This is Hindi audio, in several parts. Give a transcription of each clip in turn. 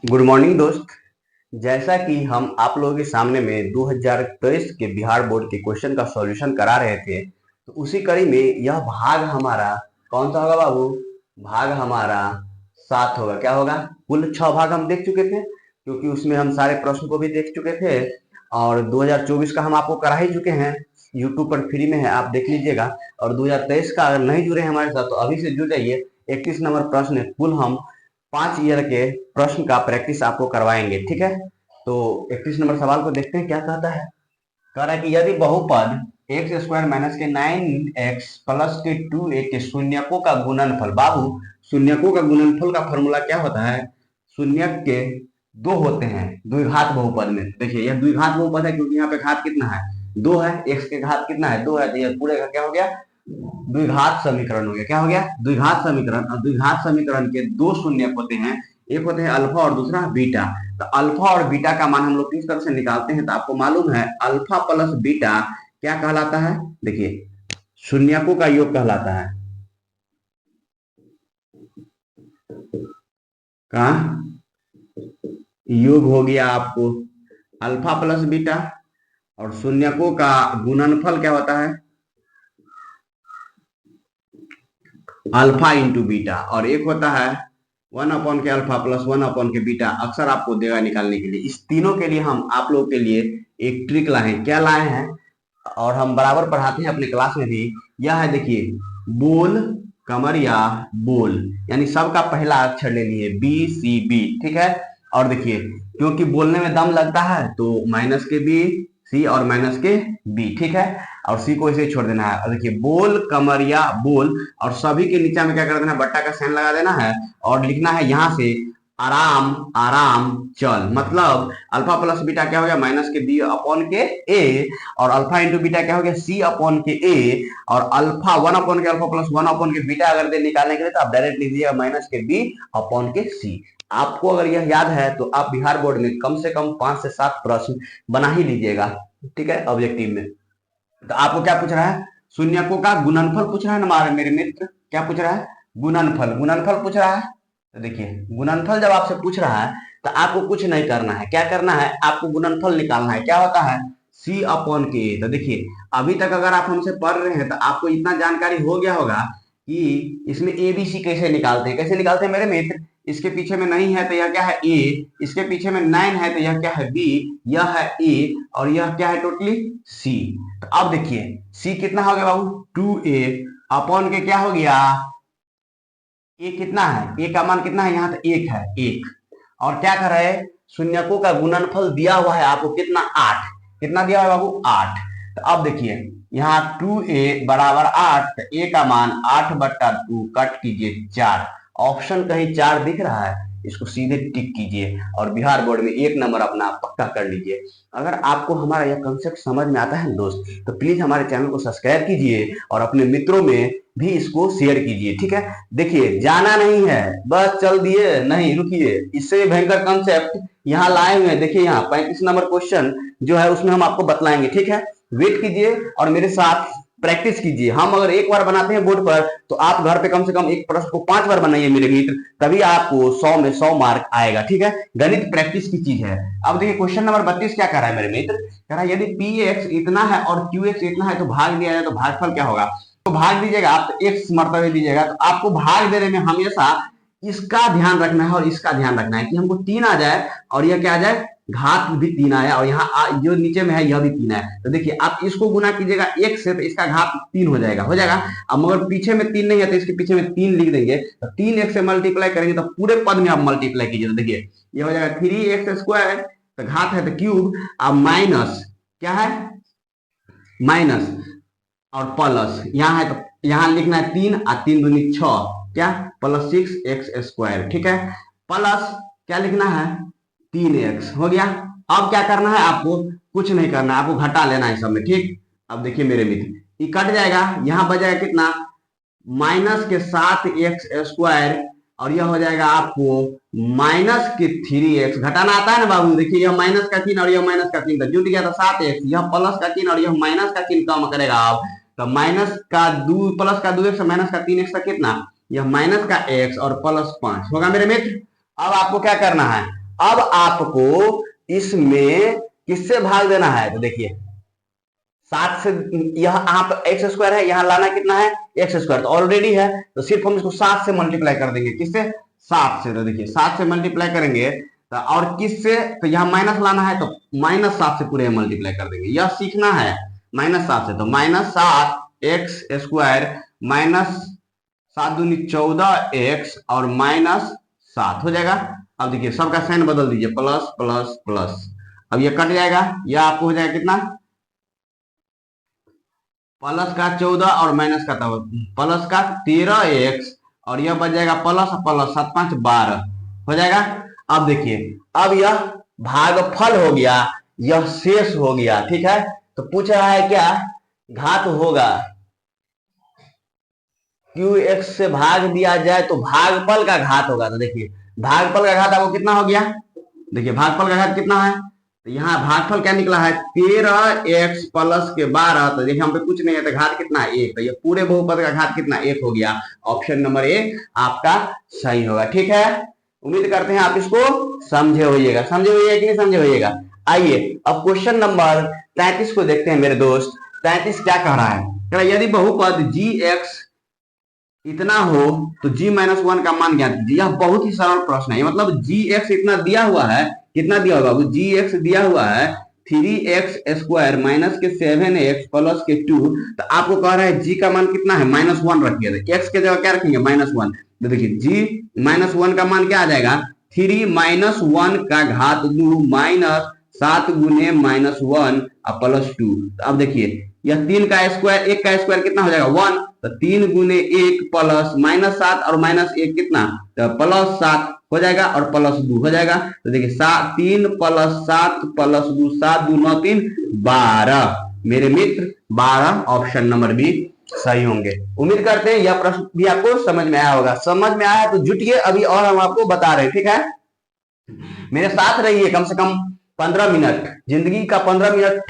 गुड मॉर्निंग दोस्त। जैसा कि हम आप लोगों के सामने में 2023 के बिहार बोर्ड के क्वेश्चन का सॉल्यूशन करा रहे थे, तो उसी कड़ी में यह भाग हमारा कौन सा होगा बाबू? भाग हमारा 7 होगा। क्या होगा? कुल 6 भाग हम देख चुके थे, क्योंकि उसमें हम सारे प्रश्न को भी देख चुके थे और 2024 का हम आपको करा ही चुके हैं। यूट्यूब पर फ्री में है, आप देख लीजिएगा। और 2023 का अगर नहीं जुड़े हैं हमारे साथ तो अभी से जुड़ जाइए। 31 नंबर प्रश्न है। कुल हम 5 ईयर के प्रश्न का प्रैक्टिस आपको करवाएंगे, ठीक है? तो 31 नंबर सवाल को देखते हैं क्या कहता है। कह रहा है कि यदि बहुपद एक्स स्क्वायर माइनस के 9x प्लस के 2a के शून्यकों का गुणनफल, बाबू शून्यकों का गुणनफल का फॉर्मूला क्या होता है? शून्यक के दो होते हैं द्विघात बहुपद में। देखिए यह द्विघात बहुपद है क्योंकि यहाँ पे घात कितना है? 2 है। x के घात कितना है? 2 है। तो यह पूरे का क्या हो गया? द्विघात समीकरण हो गया। क्या हो गया? द्विघात समीकरण। और द्विघात समीकरण के दो शून्यक होते हैं, एक होते हैं अल्फा और दूसरा बीटा। तो अल्फा और बीटा का मान हम लोग किस तरह से निकालते हैं? तो आपको मालूम है अल्फा प्लस बीटा क्या कहलाता है? देखिए शून्यकों का योग कहलाता है। कहा योग हो गया आपको अल्फा प्लस बीटा, और शून्यकों का गुणनफल क्या होता है? Alpha into beta. और एक होता है 1 अपॉन के अल्फा प्लस 1 अपॉन के बीटा। अक्सर आपको देगा निकालने के लिए। इस तीनों के लिए हम आप लोगों के लिए एक ट्रिक लाए हैं। क्या लाए हैं? और हम बराबर पढ़ाते हैं अपने क्लास में भी। यह है, देखिए, बोल कमरिया बोल, यानी सबका पहला अक्षर ले लिए BCB, ठीक है? और देखिए क्योंकि बोलने में दम लगता है तो माइनस के बी सी और माइनस के बी, ठीक है? और सी को ऐसे छोड़ देना है। और देखिए बोल कमरिया बोल, और सभी के नीचे में क्या कर देना है? बट्टा का साइन लगा देना है और लिखना है यहां से आराम आराम चल। मतलब अल्फा प्लस बीटा क्या हो गया? माइनस के बी अपॉन के ए, और अल्फा इंटू बीटा क्या हो गया? सी अपॉन के ए, और अल्फा 1 अपॉन के अल्फा प्लस 1 अपॉन के बीटा अगर दे निकालने के लिए तो आप डायरेक्ट लिख दीजिएगा माइनस के बी अपॉन के सी। आपको अगर यह याद है तो आप बिहार बोर्ड में कम से कम 5 से 7 प्रश्न बना ही लीजिएगा, ठीक है? ऑब्जेक्टिव में तो आपको क्या पूछ रहा है? शून्यकों का गुणनफल पूछ रहा है ना हमारे मेरे मित्र। क्या पूछ रहा है? गुणनफल। गुणनफल पूछ रहा है। तो देखिए गुणनफल जब आपसे पूछ रहा है तो आपको कुछ नहीं करना है। क्या करना है? आपको गुणनफल निकालना है। क्या होता है? सी अपॉन के ए। तो देखिए अभी तक अगर आप हमसे पढ़ रहे हैं तो आपको इतना जानकारी हो गया होगा कि इसमें ए बी सी कैसे निकालते हैं। कैसे निकालते हैं मेरे मित्र? इसके पीछे में नहीं है तो यह क्या है? ए। इसके पीछे में 9 है तो यह क्या है? बी। यह है ए और यह क्या है? टोटली सी। तो अब देखिए सी कितना हो गया बाबू? 2a अपॉन के क्या हो गया? ए कितना है? ए का मान कितना है? यहाँ तो एक है, एक। और क्या कर रहे हैं? शून्यकों का गुणनफल दिया हुआ है आपको कितना? 8। कितना दिया हुआ है बाबू? 8। तो अब देखिए यहाँ 2a बराबर 8, तो a का मान 8/2 कट कीजिए 4। ऑप्शन कहीं 4 दिख रहा है? इसको सीधे टिक कीजिए और बिहार बोर्ड में 1 नंबर अपना पक्का कर लीजिए। अगर आपको हमारा यह कंसेप्ट समझ में आता है दोस्त तो प्लीज हमारे चैनल को सब्सक्राइब कीजिए और अपने मित्रों में भी इसको शेयर कीजिए, ठीक है? देखिए जाना नहीं है, बस चल दिए नहीं, रुकिए। इससे भयंकर कंसेप्ट यहाँ लाए हुए हैं। देखिए यहाँ 35 नंबर क्वेश्चन जो है उसमें हम आपको बतलाएंगे, ठीक है? वेट कीजिए और मेरे साथ प्रैक्टिस कीजिए। हम अगर एक बार बनाते हैं बोर्ड पर तो आप घर पे कम से कम एक प्रश्न को 5 बार बनाइए मेरे मित्र, तभी आपको 100 में 100 मार्क आएगा, ठीक है? गणित प्रैक्टिस की चीज है। अब देखिए क्वेश्चन नंबर 32 क्या कर रहा है मेरे मित्र? कह रहा है यदि पी एक्स इतना है और क्यू एक्स इतना है तो भाग दिया जाए तो भागफल क्या होगा? तो भाग दीजिएगा आप तो एक्स मर्तबे दीजिएगा। तो आपको भाग देने में हमेशा इसका ध्यान रखना है और इसका ध्यान रखना है कि हमको 3 आ जाए और यह क्या आ जाए? घात भी 3 आया, और यहाँ जो नीचे में है यह भी 3 है। तो देखिए आप इसको गुना कीजिएगा एक से तो इसका घात 3 हो जाएगा, हो जाएगा। अब मगर पीछे में 3 नहीं है तो इसके पीछे में 3 लिख देंगे। तो 3 एक से मल्टीप्लाई करेंगे तो पूरे पद में आप मल्टीप्लाई कीजिए। तो देखिए ये हो जाएगा 3x², तो घात है तो क्यूब, अब माइनस क्या है? माइनस और प्लस यहाँ है तो यहाँ लिखना है 3 और 3 दूनी 6, क्या? प्लस 6x², ठीक है? प्लस क्या लिखना है? 3x हो गया। अब क्या करना है आपको? कुछ नहीं करना है, आपको घटा लेना है सब में, ठीक? अब देखिए मेरे मित्र ये कट जाएगा, यहाँ बच जाएगा कितना? माइनस के 7x², और यह हो जाएगा आपको माइनस के 3x। घटाना आता है ना बाबू? देखिए यह माइनस का चिन्ह और यह माइनस का चिन्ह जुट गया था 7x, यह प्लस का चिन्ह और यह माइनस का चिन्ह कम करेगा आप। तो माइनस का 2 प्लस का 2x माइनस का 3x का कितना? यह माइनस का x और प्लस 5 होगा मेरे मित्र। अब आपको क्या करना है? अब आपको इसमें किससे भाग देना है, तो देखिए 7 से, यह आप एक्स स्क्वायर है, यहां लाना कितना है एक्स स्क्वायर, तो ऑलरेडी है, तो सिर्फ हम इसको 7 से मल्टीप्लाई कर देंगे, किससे 7 से, तो देखिए 7 से मल्टीप्लाई करेंगे तो, और किससे, तो यहाँ माइनस लाना है तो -7 से पूरे मल्टीप्लाई कर देंगे, यह सीखना है -7 से, तो -7 एक्स स्क्वायर माइनस 7 दूनी 14 एक्स और -7 हो जाएगा। अब देखिए सबका साइन बदल दीजिए, प्लस प्लस प्लस, अब ये कट जाएगा, यह आपको हो जाएगा कितना, प्लस का 14 और माइनस का प्लस का 13 एक्स और यह बच जाएगा प्लस प्लस 7 5 12 हो जाएगा। अब देखिए अब यह भागफल हो गया, यह शेष हो गया, ठीक है। तो पूछ रहा है क्या घात होगा, QX से भाग दिया जाए तो भागफल का घात होगा, तो देखिए भागफल का घात आपको कितना हो गया, देखिए भागफल का घात कितना है, तो यहाँ भागफल क्या निकला है 13x प्लस के 12, तो देखिए हम पे कुछ नहीं है, तो घात कितना है 1, तो ये पूरे बहुपद का घात कितना 1 हो गया, ऑप्शन नंबर 1 आपका सही होगा, ठीक है। उम्मीद करते हैं आप इसको समझे होइएगा, समझे होइएगा कि नहीं समझे होइएगा। आइए अब क्वेश्चन नंबर 33 को देखते हैं मेरे दोस्त। 33 क्या कह रहा है, यदि बहुपद gx इतना हो तो g-1 का मान ज्ञात कीजिए। यह बहुत ही सरल प्रश्न है, मतलब gx इतना दिया हुआ है, कितना दिया हुआ है, gx दिया हुआ है 3x स्क्वायर माइनस के 7x प्लस के 2, तो आपको कह रहा है g का मान कितना है -1 रखिए, x के जगह क्या रखेंगे -1, तो देखिए g-1 का मान क्या आ जाएगा 3 -1 का घात 2 माइनस 7 गुने -1 और प्लस 2, तो अब देखिए यह 3 का स्क्वायर, 1 का स्क्वायर कितना हो जाएगा 1, तो 3 गुने 1 प्लस -7 और -1 कितना, तो +7 हो जाएगा और +2 हो जाएगा, तो देखिए 3 + 7 + 2 7 2 9 3 12, मेरे मित्र 12 ऑप्शन नंबर बी सही होंगे। उम्मीद करते हैं यह प्रश्न भी आपको समझ में आया होगा, समझ में आया तो जुटिए अभी और हम आपको बता रहे हैं, ठीक है। मेरे साथ रहिए कम से कम 15 मिनट, जिंदगी का 15 मिनट,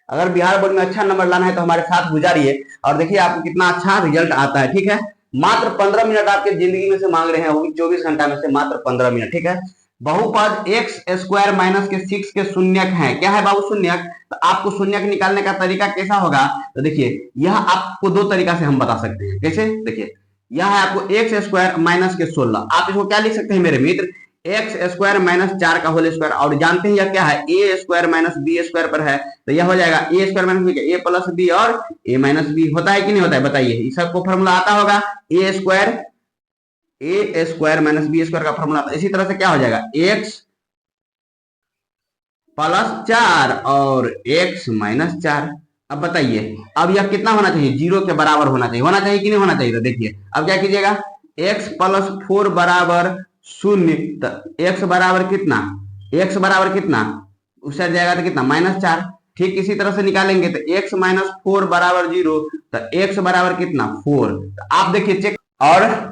अगर बिहार बोर्ड में अच्छा नंबर लाना है तो हमारे साथ गुजारिए और देखिए आपको कितना अच्छा रिजल्ट आता है, ठीक है। मात्र 15 मिनट आपके जिंदगी में से मांग रहे हैं, वो भी 24 घंटा में से मात्र 15 मिनट, ठीक है। बहुपद एक्स स्क्वायर माइनस के 6 के शून्यक है, क्या है बाबू शून्यक, तो आपको शून्यक निकालने का तरीका कैसा होगा, तो देखिए यह आपको 2 तरीका से हम बता सकते हैं, कैसे, देखिए यह है आपको एक्स स्क्वायर माइनस के 16, आप इसको क्या लिख सकते हैं मेरे मित्र, एक्स स्क्वायर माइनस 4 का होल स्क्वायर, और जानते हैं यह क्या है ए स्क्वायर माइनस बी स्क्वायर पर है, तो यह हो जाएगा ए स्क्वायर माइनस बी, ए प्लस बी और ए माइनस बी, होता है कि नहीं होता है बताइए, इस सबको फॉर्मूला आता होगा, ए स्क्वायर माइनस बी स्क्वायर का फॉर्मूला। इसी तरह से क्या हो जाएगा एक्स प्लस 4 और एक्स माइनस 4, अब बताइए अब यह कितना होना चाहिए, 0 के बराबर होना चाहिए, होना चाहिए कि नहीं होना चाहिए, तो देखिए अब क्या कीजिएगा x प्लस 4 बराबर 0, तो x बराबर कितना, x बराबर कितना उस साइड जाएगा तो कितना -4, ठीक इसी तरह से निकालेंगे तो x माइनस 4 बराबर 0, तो x बराबर कितना 4, तो आप देखिए चेक, और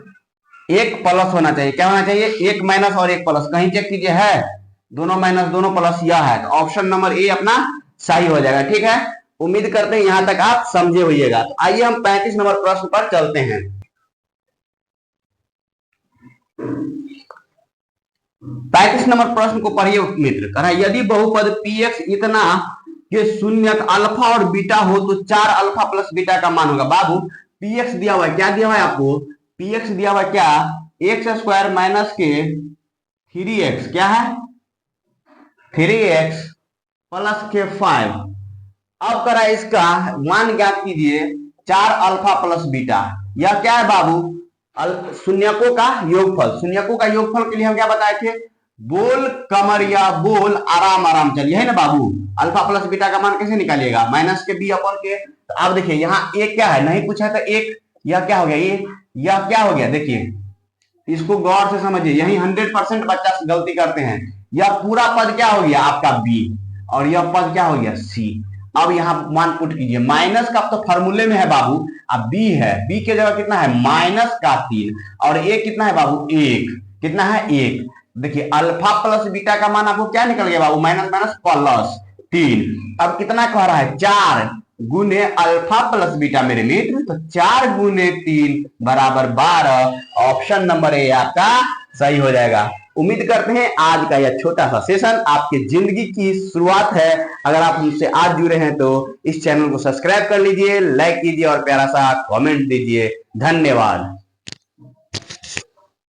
एक प्लस होना चाहिए, क्या होना चाहिए एक माइनस और एक प्लस, कहीं चेक कीजिए है दोनों माइनस दोनों प्लस, यह है, तो ऑप्शन नंबर ए अपना सही हो जाएगा, ठीक है। उम्मीद करते हैं यहां तक आप समझे होइएगा। तो आइए हम 35 नंबर प्रश्न पर चलते हैं। 35 नंबर प्रश्न को पढ़िए मित्र, कह रहा है यदि बहुपद px इतना के शून्यक अल्फा और बीटा हो तो 4 अल्फा प्लस बीटा का मान होगा। बाबू px दिया हुआ है, क्या दिया हुआ है आपको, px दिया हुआ है क्या, एक्स स्क्वायर माइनस के 3x, क्या है 3x प्लस के 5, अब करा इसका मान ज्ञात कीजिए 4 अल्फा प्लस बीटा, यह क्या है बाबू शून्यकों का योगफल, शून्यकों का योगफल के लिए हम क्या बताए थे, बोल कमर या बोल आराम आराम चलिए, है ना बाबू। अल्फा प्लस बीटा का मान कैसे निकालिएगा, माइनस के बी अपन के, तो आप देखिए यहाँ एक क्या है, नहीं पूछा था एक, यह क्या हो गया, ये यह क्या हो गया, देखिए इसको गौर से समझिए, यही 100% बच्चा गलती करते हैं, यह पूरा पद क्या हो गया आपका बी और यह पद क्या हो गया सी। अब यहाँ मान पुट कीजिए, माइनस का तो फॉर्मूले में है बाबू, अब बी है, बी के जगह कितना है -3 और ए कितना है बाबू 1, कितना है 1, देखिए अल्फा प्लस बीटा का मान आपको क्या निकल गया बाबू माइनस माइनस प्लस 3, अब कितना कह रहा है 4 गुने अल्फा प्लस बीटा मेरे मित्र, तो 4 गुने 3 बराबर 12, ऑप्शन नंबर ए आपका सही हो जाएगा। उम्मीद करते हैं आज का यह छोटा सा सेशन आपकी जिंदगी की शुरुआत है। अगर आप हमसे आज जुड़े हैं तो इस चैनल को सब्सक्राइब कर लीजिए, लाइक कीजिए और प्यारा सा कमेंट दीजिए। धन्यवाद।